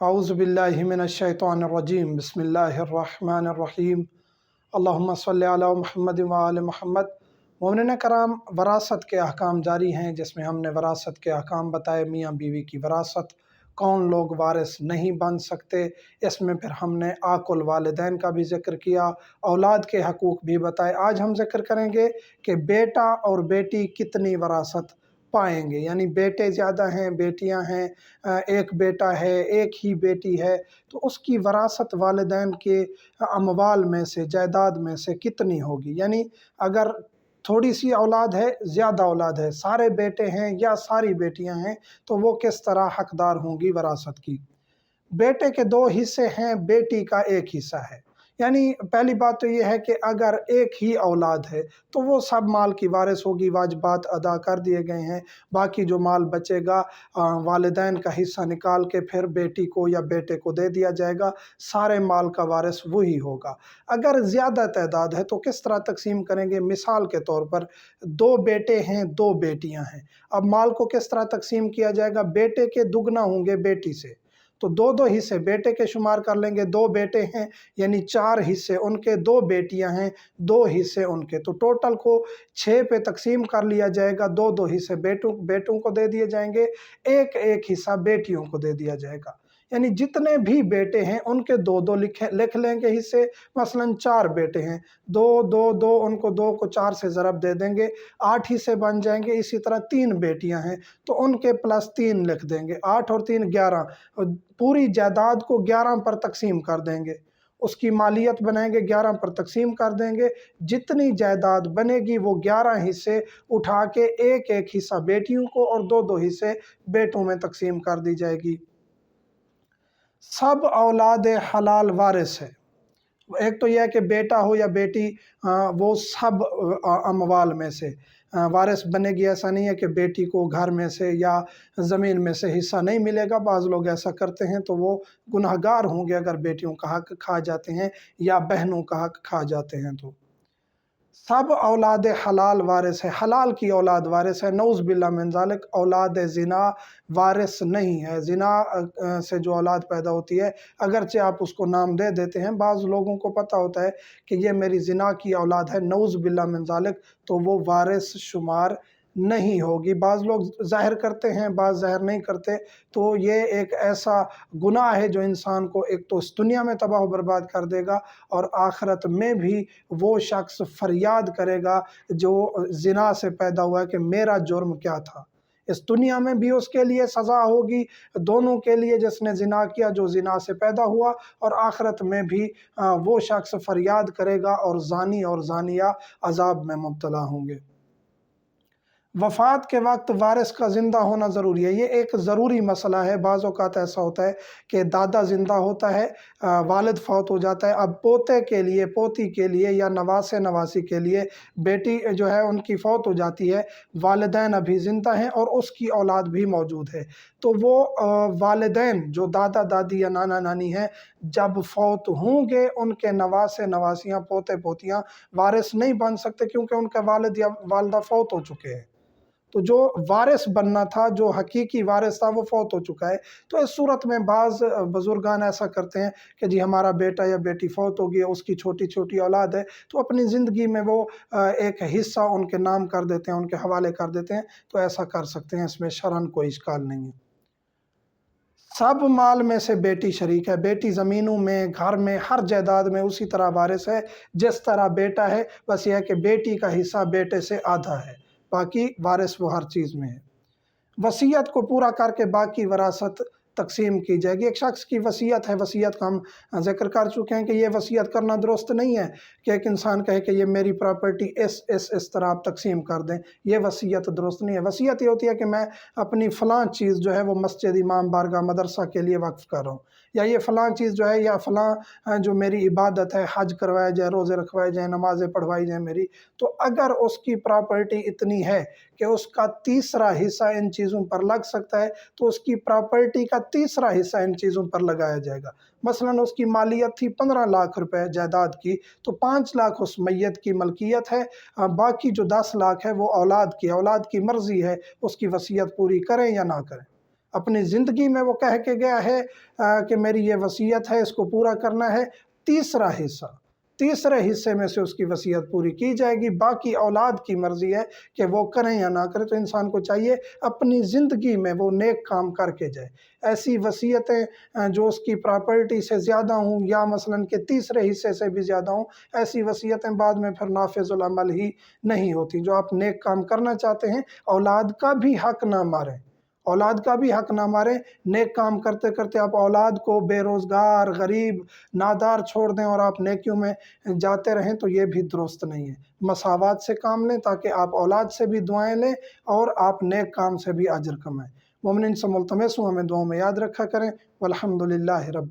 اعوذ باللہ من الشیطان الرجیم بسم اللہ الرحمن الرحیم اللہم صلی علی محمد وآل محمد۔ مومنین کرام، وراثت کے احکام جاری ہیں جس میں ہم نے وراثت کے احکام بتائے۔ میاں بیوی کی وراثت، کون لوگ وارث نہیں بن سکتے، اس میں پھر ہم نے الوالدین کا بھی ذکر کیا، اولاد کے حقوق بھی بتائے۔ آج ہم ذکر کریں گے کہ بیٹا اور بیٹی کتنی وراثت پائیں گے، یعنی بیٹے زیادہ ہیں، بیٹیاں ہیں، ایک بیٹا ہے، ایک ہی بیٹی ہے، تو اس کی وراثت والدین کے اموال میں سے، جائیداد میں سے کتنی ہوگی۔ یعنی اگر تھوڑی سی اولاد ہے، زیادہ اولاد ہے، سارے بیٹے ہیں یا ساری بیٹیاں ہیں، تو وہ کس طرح حقدار ہوں گی وراثت کی۔ بیٹے کے 2 حصے ہیں، بیٹی کا 1 حصہ ہے۔ یعنی پہلی بات تو یہ ہے کہ اگر ایک ہی اولاد ہے تو وہ سب مال کی وارث ہوگی، واجبات ادا کر دیے گئے ہیں، باقی جو مال بچے گا والدین کا حصہ نکال کے پھر بیٹی کو یا بیٹے کو دے دیا جائے گا، سارے مال کا وارث وہی ہوگا۔ اگر زیادہ تعداد ہے تو کس طرح تقسیم کریں گے؟ مثال کے طور پر 2 بیٹے ہیں، 2 بیٹیاں ہیں، اب مال کو کس طرح تقسیم کیا جائے گا؟ بیٹے کے دگنا ہوں گے بیٹی سے، تو 2 حصے بیٹے کے شمار کر لیں گے۔ 2 بیٹے ہیں یعنی 4 حصے ان کے، 2 بیٹیاں ہیں 2 حصے ان کے، تو ٹوٹل کو 6 پہ تقسیم کر لیا جائے گا۔ 2 حصے بیٹوں کو دے دیے جائیں گے، ایک حصہ بیٹیوں کو دے دیا جائے گا۔ یعنی جتنے بھی بیٹے ہیں ان کے 2 لکھ لیں گے حصے۔ مثلا 4 بیٹے ہیں، 2 ان کو 2 کو 4 سے ضرب دے دیں گے، 8 حصے بن جائیں گے۔ اسی طرح 3 بیٹیاں ہیں تو ان کے +3 لکھ دیں گے، 8 اور 3 11، پوری جائیداد کو 11 پر تقسیم کر دیں گے، اس کی مالیت بنائیں گے، 11 پر تقسیم کر دیں گے۔ جتنی جائیداد بنے گی وہ 11 حصے اٹھا کے ایک حصہ بیٹیوں کو اور 2 حصے بیٹوں میں تقسیم کر دی جائے گی۔ سب اولاد حلال وارث ہے۔ ایک تو یہ ہے کہ بیٹا ہو یا بیٹی، وہ سب اموال میں سے وارث بنے گی۔ ایسا نہیں ہے کہ بیٹی کو گھر میں سے یا زمین میں سے حصہ نہیں ملے گا، بعض لوگ ایسا کرتے ہیں تو وہ گنہگار ہوں گے اگر بیٹیوں کا حق کھا جاتے ہیں یا بہنوں کا حق کھا جاتے ہیں۔ تو سب اولاد حلال وارث ہے، حلال کی اولاد وارث ہے۔ نعوذ باللہ من ذالک، اولاد زنا وارث نہیں ہے۔ زنا سے جو اولاد پیدا ہوتی ہے، اگرچہ آپ اس کو نام دے دیتے ہیں، بعض لوگوں کو پتہ ہوتا ہے کہ یہ میری زنا کی اولاد ہے، نعوذ باللہ من ذالک، تو وہ وارث شمار نہیں ہوگی۔ بعض لوگ ظاہر کرتے ہیں، بعض ظاہر نہیں کرتے، تو یہ ایک ایسا گناہ ہے جو انسان کو ایک تو اس دنیا میں تباہ و برباد کر دے گا، اور آخرت میں بھی وہ شخص فریاد کرے گا جو زنا سے پیدا ہوا ہے کہ میرا جرم کیا تھا۔ اس دنیا میں بھی اس کے لیے سزا ہوگی، دونوں کے لیے، جس نے زنا کیا، جو زنا سے پیدا ہوا، اور آخرت میں بھی وہ شخص فریاد کرے گا اور زانی اور زانیہ عذاب میں مبتلا ہوں گے۔ وفات کے وقت وارث کا زندہ ہونا ضروری ہے، یہ ایک ضروری مسئلہ ہے۔ بعض اوقات ایسا ہوتا ہے کہ دادا زندہ ہوتا ہے، والد فوت ہو جاتا ہے، اب پوتے کے لیے، پوتی کے لیے یا نواسے نواسی کے لیے بیٹی جو ہے ان کی فوت ہو جاتی ہے، والدین ابھی زندہ ہیں اور اس کی اولاد بھی موجود ہے، تو وہ والدین جو دادا دادی یا نانا نانی ہیں، جب فوت ہوں گے ان کے نواسے نواسیاں، پوتے پوتیاں وارث نہیں بن سکتے، کیونکہ ان کا والد یا والدہ فوت ہو چکے ہیں۔ تو جو وارث بننا تھا، جو حقیقی وارث تھا، وہ فوت ہو چکا ہے۔ تو اس صورت میں بعض بزرگان ایسا کرتے ہیں کہ جی ہمارا بیٹا یا بیٹی فوت ہو گیا، اس کی چھوٹی چھوٹی اولاد ہے، تو اپنی زندگی میں وہ ایک حصہ ان کے نام کر دیتے ہیں، ان کے حوالے کر دیتے ہیں، تو ایسا کر سکتے ہیں، اس میں شرعاً کوئی اشکال نہیں ہے۔ سب مال میں سے بیٹی شریک ہے، بیٹی زمینوں میں، گھر میں، ہر جائیداد میں اسی طرح وارث ہے جس طرح بیٹا ہے، بس یہ ہے کہ بیٹی کا حصہ بیٹے سے آدھا ہے، باقی وارث وہ ہر چیز میں ہے۔ وصیت کو پورا کر کے باقی وراثت تقسیم کی جائے گی۔ ایک شخص کی وصیت ہے، وصیت کا ہم ذکر کر چکے ہیں کہ یہ وصیت کرنا درست نہیں ہے کہ ایک انسان کہے کہ یہ میری پراپرٹی اس طرح آپ تقسیم کر دیں، یہ وصیت درست نہیں ہے۔ وصیت یہ ہوتی ہے کہ میں اپنی فلاں چیز جو ہے وہ مسجد، امام بارگاہ، مدرسہ کے لیے وقف کر رہا ہوں، یا یہ فلاں چیز جو ہے، یا فلاں جو میری عبادت ہے، حج کروایا جائے، روزے رکھوائے جائیں، نمازیں پڑھوائی جائیں میری، تو اگر اس کی پراپرٹی اتنی ہے کہ اس کا تیسرا حصہ ان چیزوں پر لگ سکتا ہے، تو اس کی پراپرٹی کا تیسرا حصہ ان چیزوں پر لگایا جائے گا۔ مثلا اس کی مالیت تھی 15 لاکھ روپے جائیداد کی، تو 5 لاکھ اس میت کی ملکیت ہے، باقی جو 10 لاکھ ہے وہ اولاد کی مرضی ہے، اس کی وصیت پوری کریں یا نہ کریں۔ اپنی زندگی میں وہ کہہ کے گیا ہے کہ میری یہ وصیت ہے، اس کو پورا کرنا ہے، تیسرے حصے میں سے اس کی وصیت پوری کی جائے گی، باقی اولاد کی مرضی ہے کہ وہ کریں یا نہ کریں۔ تو انسان کو چاہیے اپنی زندگی میں وہ نیک کام کر کے جائے۔ ایسی وصیتیں جو اس کی پراپرٹی سے زیادہ ہوں یا مثلاً کہ تیسرے حصے سے بھی زیادہ ہوں، ایسی وصیتیں بعد میں پھر نافذ العمل ہی نہیں ہوتی۔ جو آپ نیک کام کرنا چاہتے ہیں، اولاد کا بھی حق نہ ماریں، اولاد کا بھی حق نہ ماریں۔ نیک کام کرتے کرتے آپ اولاد کو بے روزگار، غریب، نادار چھوڑ دیں اور آپ نیکیوں میں جاتے رہیں، تو یہ بھی درست نہیں ہے۔ مساوات سے کام لیں تاکہ آپ اولاد سے بھی دعائیں لیں اور آپ نیک کام سے بھی اجر کمائیں۔ مومنین سے ملتمس ہوں ہمیں دعاؤں میں یاد رکھا کریں۔ والحمدللہ رب